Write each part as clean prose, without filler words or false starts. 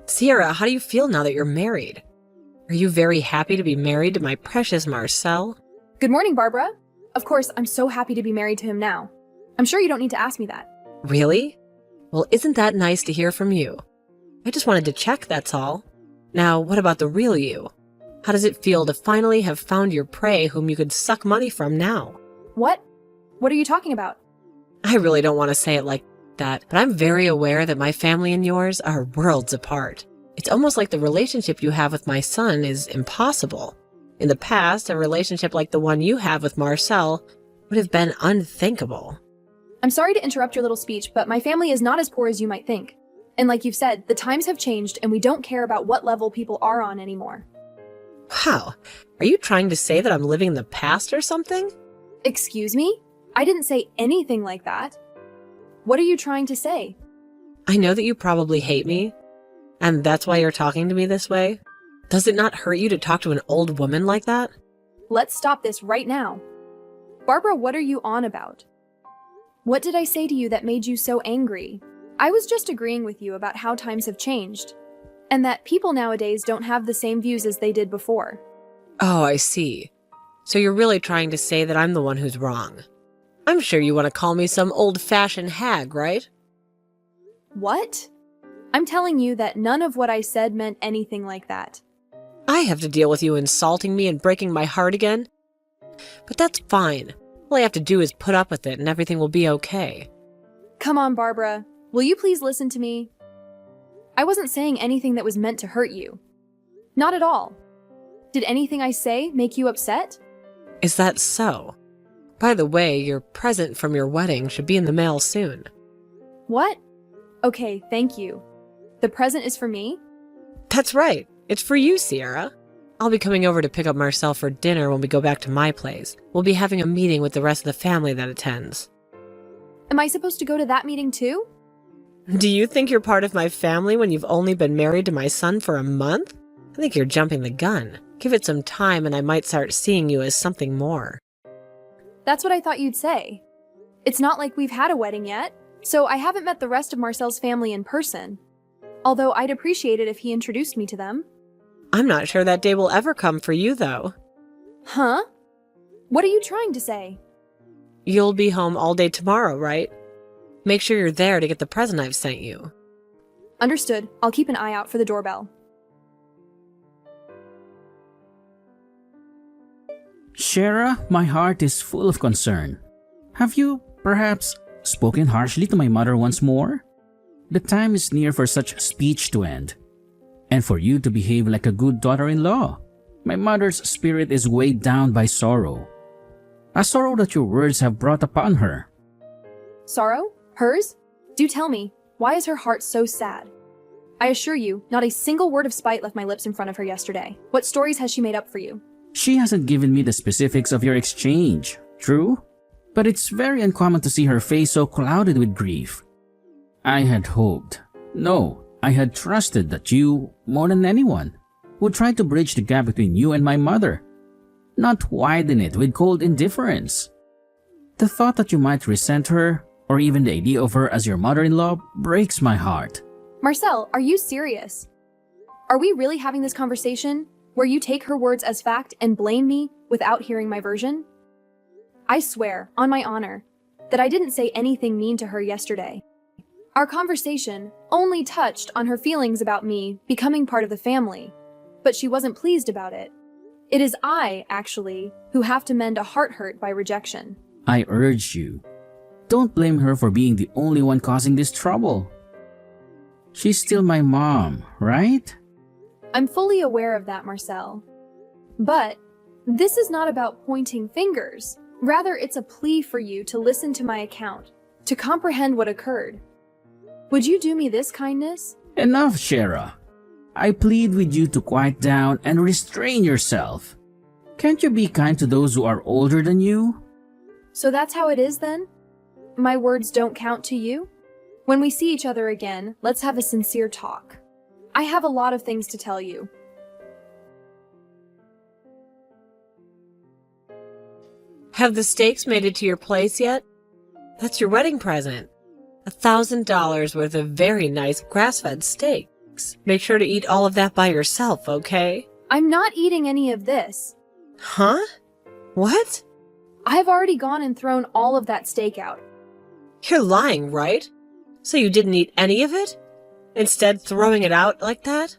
Sierra, how do you feel now that you're married? Are you very happy to be married to my precious Marcel? Good morning, Barbara. Of course, I'm so happy to be married to him now. I'm sure you don't need to ask me that. Really? Well, isn't that nice to hear from you? I just wanted to check, that's all. Now, what about the real you? How does it feel to finally have found your prey whom you could suck money from now? What? What are you talking about? I really don't want to say it like that, but I'm very aware that my family and yours are worlds apart. It's almost like the relationship you have with my son is impossible. In the past, a relationship like the one you have with Marcel would have been unthinkable. I'm sorry to interrupt your little speech, but my family is not as poor as you might think. And like you've said, the times have changed and we don't care about what level people are on anymore. Wow, are you trying to say that I'm living in the past or something? Excuse me? I didn't say anything like that. What are you trying to say? I know that you probably hate me, and that's why you're talking to me this way. Does it not hurt you to talk to an old woman like that? Let's stop this right now. Barbara, what are you on about? What did I say to you that made you so angry? I was just agreeing with you about how times have changed, and that people nowadays don't have the same views as they did before. Oh, I see. So you're really trying to say that I'm the one who's wrong. I'm sure you want to call me some old-fashioned hag, right? What? I'm telling you that none of what I said meant anything like that. I have to deal with you insulting me and breaking my heart again? But that's fine. All I have to do is put up with it and everything will be okay. Come on, Barbara. Will you please listen to me? I wasn't saying anything that was meant to hurt you. Not at all. Did anything I say make you upset? Is that so? By the way, your present from your wedding should be in the mail soon. What? Okay, thank you. The present is for me? That's right. It's for you, Sierra. I'll be coming over to pick up Marcel for dinner when we go back to my place. We'll be having a meeting with the rest of the family that attends. Am I supposed to go to that meeting too? Do you think you're part of my family when you've only been married to my son for a month? I think you're jumping the gun. Give it some time and I might start seeing you as something more. That's what I thought you'd say. It's not like we've had a wedding yet, so I haven't met the rest of Marcel's family in person. Although I'd appreciate it if he introduced me to them. I'm not sure that day will ever come for you, though. Huh? What are you trying to say? You'll be home all day tomorrow, right? Make sure you're there to get the present I've sent you. Understood. I'll keep an eye out for the doorbell. Shara, my heart is full of concern. Have you, perhaps, spoken harshly to my mother once more? The time is near for such speech to end, and for you to behave like a good daughter-in-law. My mother's spirit is weighed down by sorrow, a sorrow that your words have brought upon her. Sorrow? Hers? Do tell me, why is her heart so sad? I assure you, not a single word of spite left my lips in front of her yesterday. What stories has she made up for you? She hasn't given me the specifics of your exchange, true? But it's very uncommon to see her face so clouded with grief. I had hoped, no, I had trusted that you, more than anyone, would try to bridge the gap between you and my mother, not widen it with cold indifference. The thought that you might resent her, or even the idea of her as your mother-in-law, breaks my heart. Marcel, are you serious? Are we really having this conversation where you take her words as fact and blame me without hearing my version? I swear, on my honor, that I didn't say anything mean to her yesterday. Our conversation only touched on her feelings about me becoming part of the family, but she wasn't pleased about it. It is I, actually, who have to mend a heart hurt by rejection. I urge you, don't blame her for being the only one causing this trouble. She's still my mom, right? I'm fully aware of that, Marcel. But this is not about pointing fingers. Rather, it's a plea for you to listen to my account, to comprehend what occurred. Would you do me this kindness? Enough, Shara. I plead with you to quiet down and restrain yourself. Can't you be kind to those who are older than you? So that's how it is then? My words don't count to you? When we see each other again, let's have a sincere talk. I have a lot of things to tell you. Have the steaks made it to your place yet? That's your wedding present. $1,000 worth of very nice grass-fed steak. relax. Make sure to eat all of that by yourself, okay? I'm not eating any of this. Huh? What? I've already gone and thrown all of that steak out. You're lying, right? So you didn't eat any of it? Instead, throwing it out like that?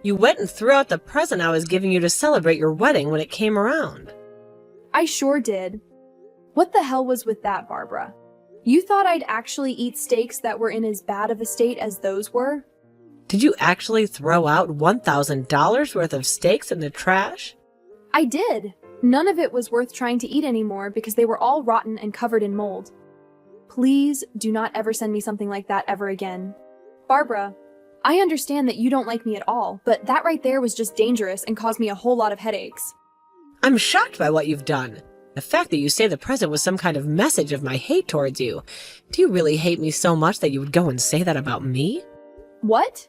You went and threw out the present I was giving you to celebrate your wedding when it came around. I sure did. What the hell was with that, Barbara? You thought I'd actually eat steaks that were in as bad of a state as those were? Did you actually throw out $1,000 worth of steaks in the trash? I did. None of it was worth trying to eat anymore because they were all rotten and covered in mold. Please do not ever send me something like that ever again. Barbara, I understand that you don't like me at all, but that right there was just dangerous and caused me a whole lot of headaches. I'm shocked by what you've done. The fact that you say the present was some kind of message of my hate towards you. Do you really hate me so much that you would go and say that about me? What?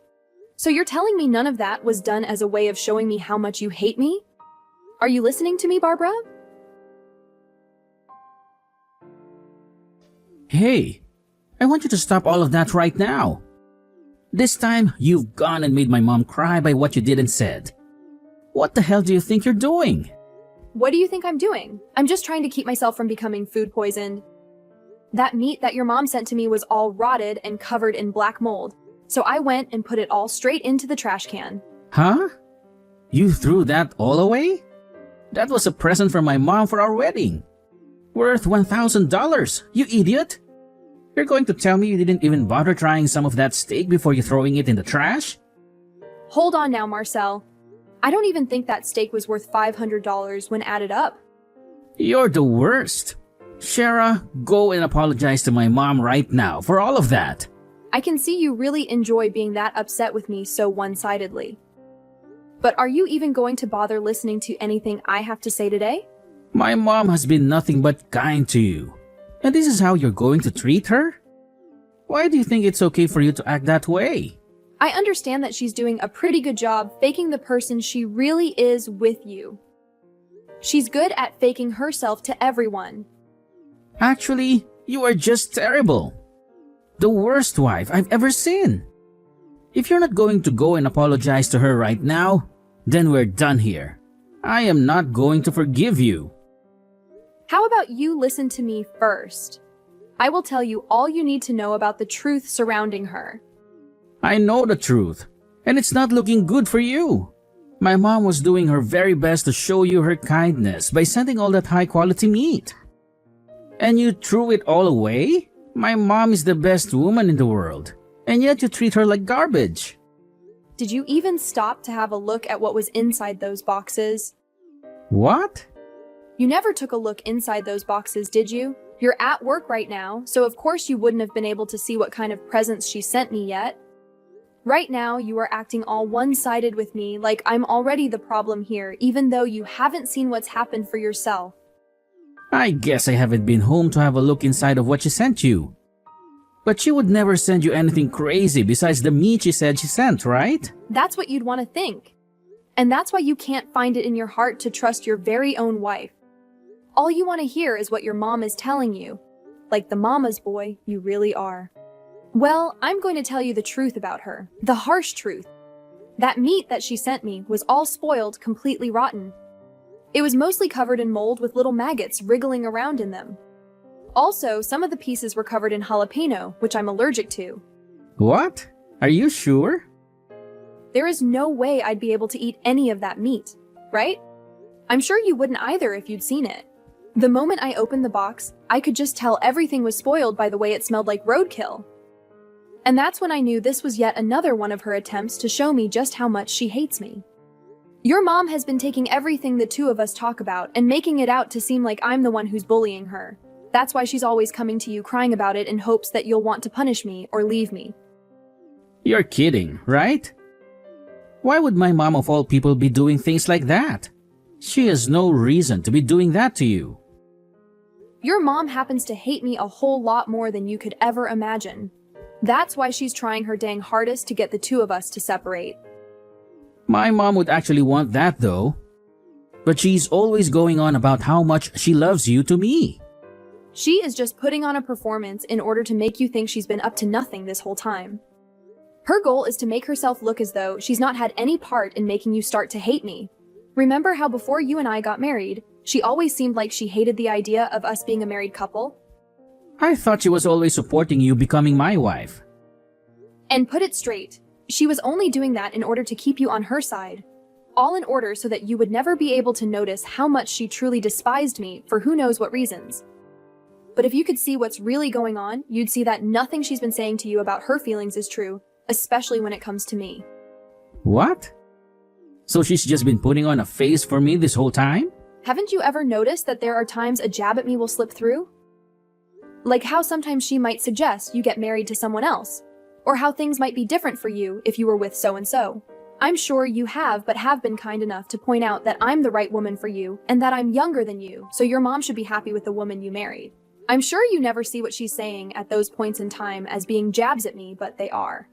So you're telling me none of that was done as a way of showing me how much you hate me? Are you listening to me, Barbara? Hey, I want you to stop all of that right now. This time, you've gone and made my mom cry by what you did and said. What the hell do you think you're doing? What do you think I'm doing? I'm just trying to keep myself from becoming food poisoned. That meat that your mom sent to me was all rotted and covered in black mold, so I went and put it all straight into the trash can. Huh? You threw that all away? That was a present from my mom for our wedding. Worth $1,000, you idiot! You're going to tell me you didn't even bother trying some of that steak before you throwing it in the trash? Hold on now, Marcel. I don't even think that steak was worth $500 when added up. You're the worst. Shara, go and apologize to my mom right now for all of that. I can see you really enjoy being that upset with me so one-sidedly. But are you even going to bother listening to anything I have to say today? My mom has been nothing but kind to you. And this is how you're going to treat her? Why do you think it's okay for you to act that way? I understand that she's doing a pretty good job faking the person she really is with you. She's good at faking herself to everyone. Actually, you are just terrible. The worst wife I've ever seen. If you're not going to go and apologize to her right now, then we're done here. I am not going to forgive you. How about you listen to me first? I will tell you all you need to know about the truth surrounding her. I know the truth, and it's not looking good for you. My mom was doing her very best to show you her kindness by sending all that high-quality meat. And you threw it all away? My mom is the best woman in the world, and yet you treat her like garbage. Did you even stop to have a look at what was inside those boxes? What? You never took a look inside those boxes, did you? You're at work right now, so of course you wouldn't have been able to see what kind of presents she sent me yet. Right now, you are acting all one-sided with me, like I'm already the problem here, even though you haven't seen what's happened for yourself. I guess I haven't been home to have a look inside of what she sent you. But she would never send you anything crazy besides the meat she said she sent, right? That's what you'd want to think. And that's why you can't find it in your heart to trust your very own wife. All you want to hear is what your mom is telling you, like the mama's boy you really are. Well, I'm going to tell you the truth about her, the harsh truth. That meat that she sent me was all spoiled, completely rotten. It was mostly covered in mold with little maggots wriggling around in them. Also, some of the pieces were covered in jalapeno, which I'm allergic to. What? Are you sure? There is no way I'd be able to eat any of that meat, right? I'm sure you wouldn't either if you'd seen it. The moment I opened the box, I could just tell everything was spoiled by the way it smelled like roadkill. And that's when I knew this was yet another one of her attempts to show me just how much she hates me. Your mom has been taking everything the two of us talk about and making it out to seem like I'm the one who's bullying her. That's why she's always coming to you crying about it in hopes that you'll want to punish me or leave me. You're kidding, right? Why would my mom of all people be doing things like that? She has no reason to be doing that to you. Your mom happens to hate me a whole lot more than you could ever imagine. That's why she's trying her dang hardest to get the two of us to separate. My mom would actually want that though. But she's always going on about how much she loves you to me. She is just putting on a performance in order to make you think she's been up to nothing this whole time. Her goal is to make herself look as though she's not had any part in making you start to hate me. Remember how before you and I got married, she always seemed like she hated the idea of us being a married couple? I thought she was always supporting you becoming my wife. And put it straight, she was only doing that in order to keep you on her side. All in order so that you would never be able to notice how much she truly despised me for who knows what reasons. But if you could see what's really going on, you'd see that nothing she's been saying to you about her feelings is true, especially when it comes to me. What? So she's just been putting on a face for me this whole time? Haven't you ever noticed that there are times a jab at me will slip through? Like how sometimes she might suggest you get married to someone else, or how things might be different for you if you were with so-and-so. I'm sure you have been kind enough to point out that I'm the right woman for you and that I'm younger than you, so your mom should be happy with the woman you married. I'm sure you never see what she's saying at those points in time as being jabs at me, but they are.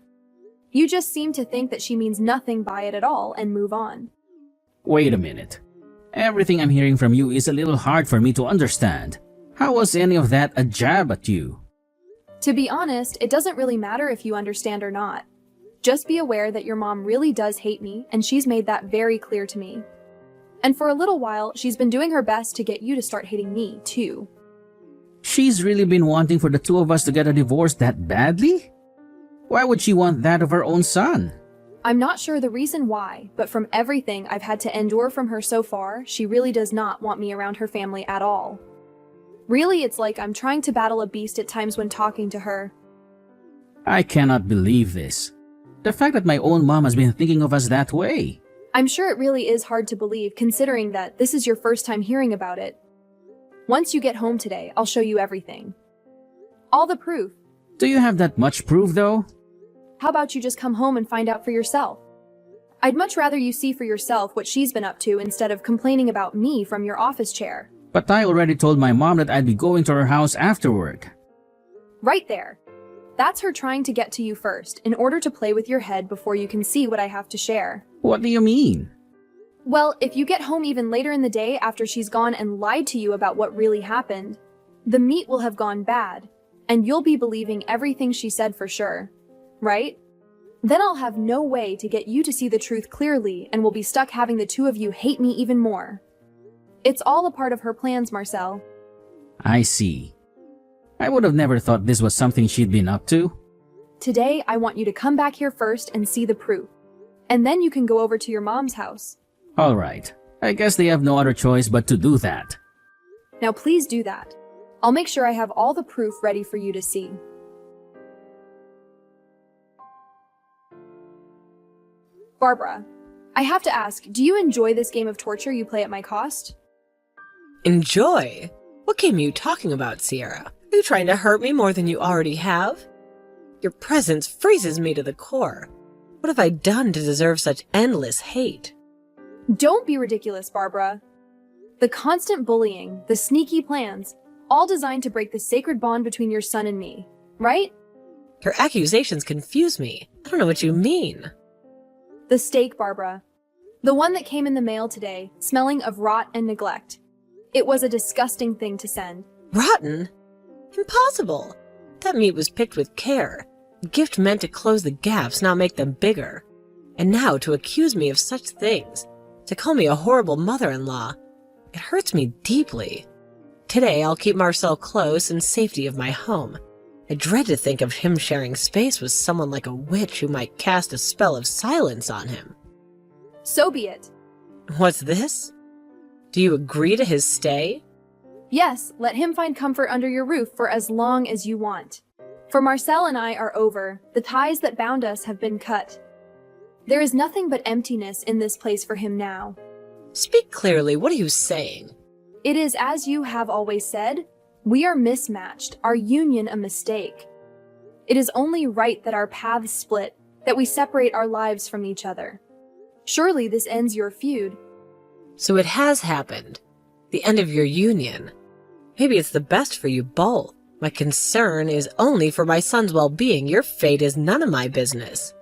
You just seem to think that she means nothing by it at all and move on. Wait a minute. Everything I'm hearing from you is a little hard for me to understand. How was any of that a jab at you? To be honest, it doesn't really matter if you understand or not. Just be aware that your mom really does hate me, and she's made that very clear to me. And for a little while, she's been doing her best to get you to start hating me, too. She's really been wanting for the two of us to get a divorce that badly? Why would she want that of her own son? I'm not sure the reason why, but from everything I've had to endure from her so far, she really does not want me around her family at all. Really, it's like I'm trying to battle a beast at times when talking to her. I cannot believe this. The fact that my own mom has been thinking of us that way. I'm sure it really is hard to believe considering that this is your first time hearing about it. Once you get home today, I'll show you everything. All the proof. Do you have that much proof though? How about you just come home and find out for yourself? I'd much rather you see for yourself what she's been up to instead of complaining about me from your office chair. But I already told my mom that I'd be going to her house after work. Right there. That's her trying to get to you first, in order to play with your head before you can see what I have to share. What do you mean? Well, if you get home even later in the day after she's gone and lied to you about what really happened, the meat will have gone bad, and you'll be believing everything she said for sure. Right? Then I'll have no way to get you to see the truth clearly and will be stuck having the two of you hate me even more. It's all a part of her plans, Marcel. I see. I would have never thought this was something she'd been up to. Today, I want you to come back here first and see the proof. And then you can go over to your mom's house. Alright, I guess they have no other choice but to do that. Now please do that. I'll make sure I have all the proof ready for you to see. Barbara, I have to ask, do you enjoy this game of torture you play at my cost? Enjoy? What game are you talking about, Sierra? Are you trying to hurt me more than you already have? Your presence freezes me to the core. What have I done to deserve such endless hate? Don't be ridiculous, Barbara. The constant bullying, the sneaky plans, all designed to break the sacred bond between your son and me, right? Your accusations confuse me. I don't know what you mean. The steak, Barbara. The one that came in the mail today, smelling of rot and neglect. It was a disgusting thing to send. Rotten? Impossible. That meat was picked with care. A gift meant to close the gaps, not make them bigger. And now to accuse me of such things, to call me a horrible mother-in-law, it hurts me deeply. Today I'll keep Marcel close in safety of my home. I dread to think of him sharing space with someone like a witch who might cast a spell of silence on him. So be it. What's this? Do you agree to his stay? Yes, let him find comfort under your roof for as long as you want. For Marcel and I are over. The ties that bound us have been cut. There is nothing but emptiness in this place for him now. Speak clearly. What are you saying? It is as you have always said. We are mismatched, our union a mistake. It is only right that our paths split, that we separate our lives from each other. Surely this ends your feud. So it has happened. The end of your union. Maybe it's the best for you both. My concern is only for my son's well-being. Your fate is none of my business.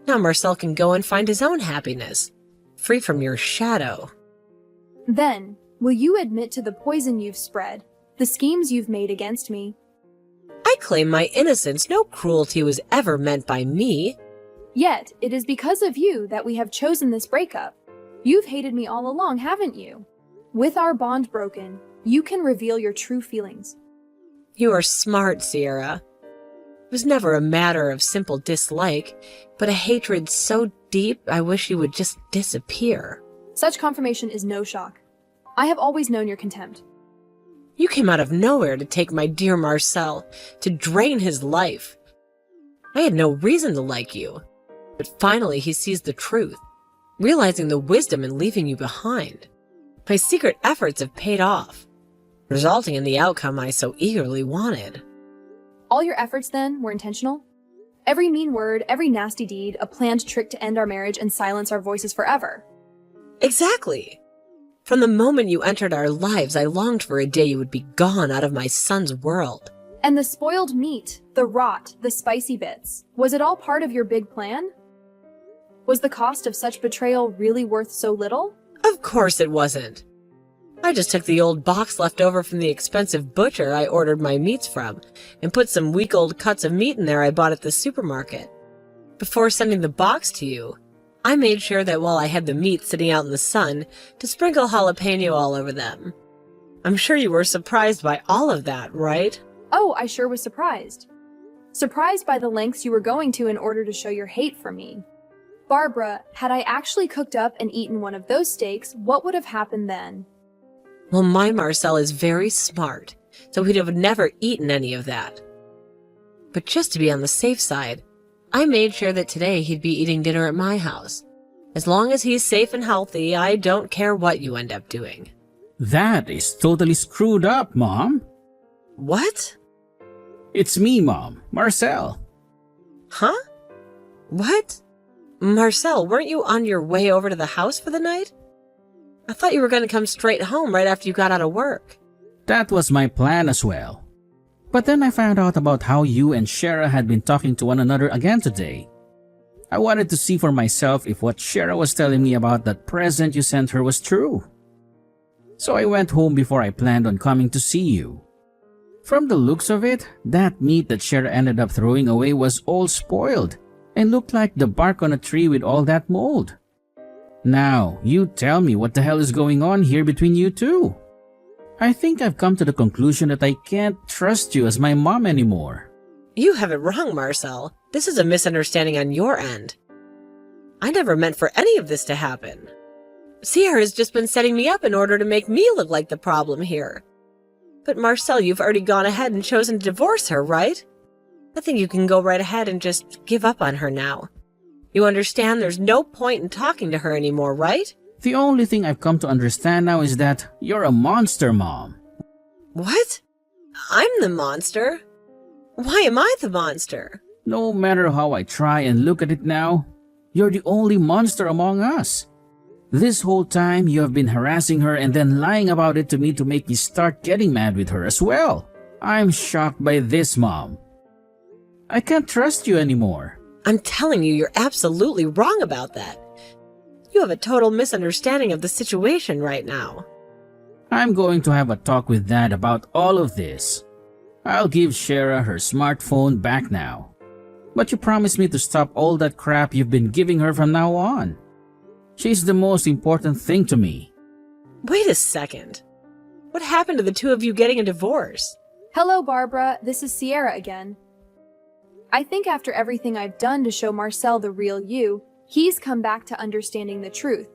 Now Marcel can go and find his own happiness, free from your shadow. Then, will you admit to the poison you've spread, the schemes you've made against me? I claim my innocence. No cruelty was ever meant by me. Yet, it is because of you that we have chosen this breakup. You've hated me all along, haven't you? With our bond broken, you can reveal your true feelings. You are smart, Sierra. It was never a matter of simple dislike, but a hatred so deep I wish you would just disappear. Such confirmation is no shock. I have always known your contempt. You came out of nowhere to take my dear Marcel, to drain his life. I had no reason to like you, but finally he sees the truth, realizing the wisdom in leaving you behind. My secret efforts have paid off, resulting in the outcome I so eagerly wanted. All your efforts, then, were intentional? Every mean word, every nasty deed, a planned trick to end our marriage and silence our voices forever. Exactly. From the moment you entered our lives, I longed for a day you would be gone out of my son's world. And the spoiled meat, the rot, the spicy bits, was it all part of your big plan? Was the cost of such betrayal really worth so little? Of course it wasn't. I just took the old box left over from the expensive butcher I ordered my meats from and put some week-old cuts of meat in there I bought at the supermarket. Before sending the box to you, I made sure that while I had the meat sitting out in the sun, to sprinkle jalapeno all over them. I'm sure you were surprised by all of that, right? Oh, I sure was surprised. Surprised by the lengths you were going to in order to show your hate for me. Barbara, had I actually cooked up and eaten one of those steaks, what would have happened then? Well, my Marcel is very smart, so he'd have never eaten any of that. But just to be on the safe side, I made sure that today he'd be eating dinner at my house. As long as he's safe and healthy, I don't care what you end up doing. That is totally screwed up, Mom. What? It's me, Mom. Marcel. Huh? What? Marcel, weren't you on your way over to the house for the night? I thought you were going to come straight home right after you got out of work. That was my plan as well. But then I found out about how you and Shara had been talking to one another again today. I wanted to see for myself if what Shara was telling me about that present you sent her was true. So I went home before I planned on coming to see you. From the looks of it, that meat that Shara ended up throwing away was all spoiled and looked like the bark on a tree with all that mold. Now, you tell me what the hell is going on here between you two. I think I've come to the conclusion that I can't trust you as my mom anymore. You have it wrong, Marcel. This is a misunderstanding on your end. I never meant for any of this to happen. Sierra's just been setting me up in order to make me look like the problem here. But Marcel, you've already gone ahead and chosen to divorce her, right? I think you can go right ahead and just give up on her now. You understand there's no point in talking to her anymore, right? The only thing I've come to understand now is that you're a monster, Mom. What? I'm the monster? Why am I the monster? No matter how I try and look at it now, you're the only monster among us. This whole time you have been harassing her and then lying about it to me to make me start getting mad with her as well. I'm shocked by this, Mom. I can't trust you anymore. I'm telling you, you're absolutely wrong about that. You have a total misunderstanding of the situation right now. I'm going to have a talk with Dad about all of this. I'll give Shara her smartphone back now. But you promised me to stop all that crap you've been giving her from now on. She's the most important thing to me. Wait a second. What happened to the two of you getting a divorce? Hello, Barbara. This is Sierra again. I think after everything I've done to show Marcel the real you, he's come back to understanding the truth.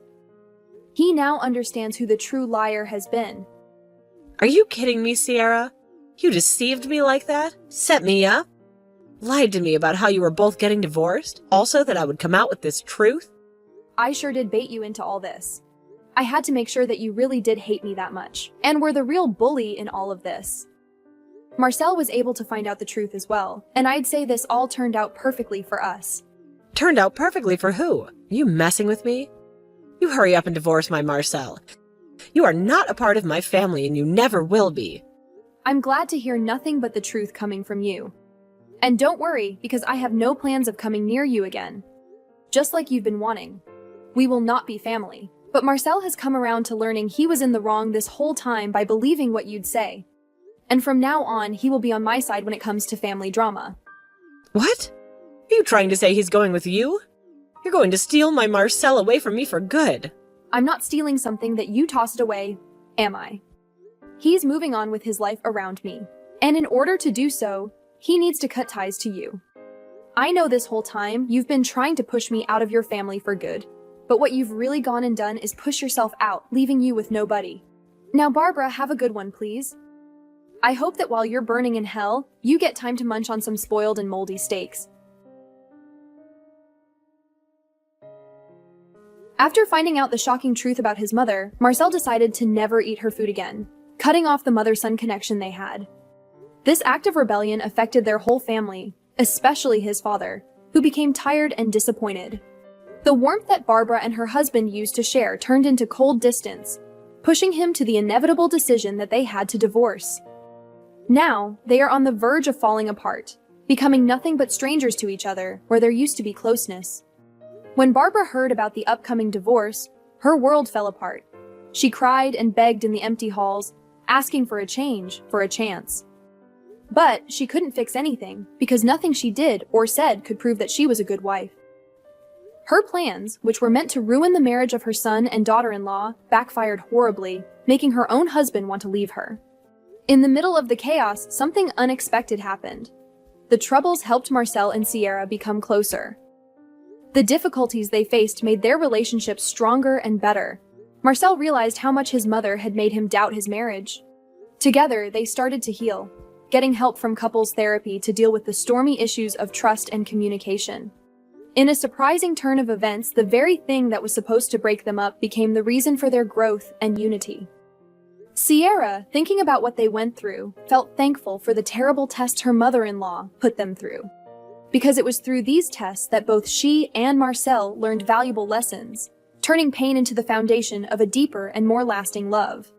He now understands who the true liar has been. Are you kidding me, Sierra? You deceived me like that? Set me up? Lied to me about how you were both getting divorced? Also that I would come out with this truth? I sure did bait you into all this. I had to make sure that you really did hate me that much, and were the real bully in all of this. Marcel was able to find out the truth as well, and I'd say this all turned out perfectly for us. Turned out perfectly for who? Are you messing with me? You hurry up and divorce my Marcel. You are not a part of my family and you never will be. I'm glad to hear nothing but the truth coming from you. And don't worry, because I have no plans of coming near you again. Just like you've been wanting. We will not be family. But Marcel has come around to learning he was in the wrong this whole time by believing what you'd say. And from now on, he will be on my side when it comes to family drama. What? Are you trying to say he's going with you? You're going to steal my Marcel away from me for good. I'm not stealing something that you tossed away, am I? He's moving on with his life around me, and in order to do so, he needs to cut ties to you. I know this whole time you've been trying to push me out of your family for good, but what you've really gone and done is push yourself out, leaving you with nobody. Now, Barbara, have a good one, please. I hope that while you're burning in hell, you get time to munch on some spoiled and moldy steaks. After finding out the shocking truth about his mother, Marcel decided to never eat her food again, cutting off the mother-son connection they had. This act of rebellion affected their whole family, especially his father, who became tired and disappointed. The warmth that Barbara and her husband used to share turned into cold distance, pushing him to the inevitable decision that they had to divorce. Now, they are on the verge of falling apart, becoming nothing but strangers to each other where there used to be closeness. When Barbara heard about the upcoming divorce, her world fell apart. She cried and begged in the empty halls, asking for a change, for a chance. But she couldn't fix anything because nothing she did or said could prove that she was a good wife. Her plans, which were meant to ruin the marriage of her son and daughter-in-law, backfired horribly, making her own husband want to leave her. In the middle of the chaos, something unexpected happened. The troubles helped Marcel and Sierra become closer. The difficulties they faced made their relationship stronger and better. Marcel realized how much his mother had made him doubt his marriage. Together, they started to heal, getting help from couples therapy to deal with the stormy issues of trust and communication. In a surprising turn of events, the very thing that was supposed to break them up became the reason for their growth and unity. Sierra, thinking about what they went through, felt thankful for the terrible tests her mother-in-law put them through. Because it was through these tests that both she and Marcel learned valuable lessons, turning pain into the foundation of a deeper and more lasting love.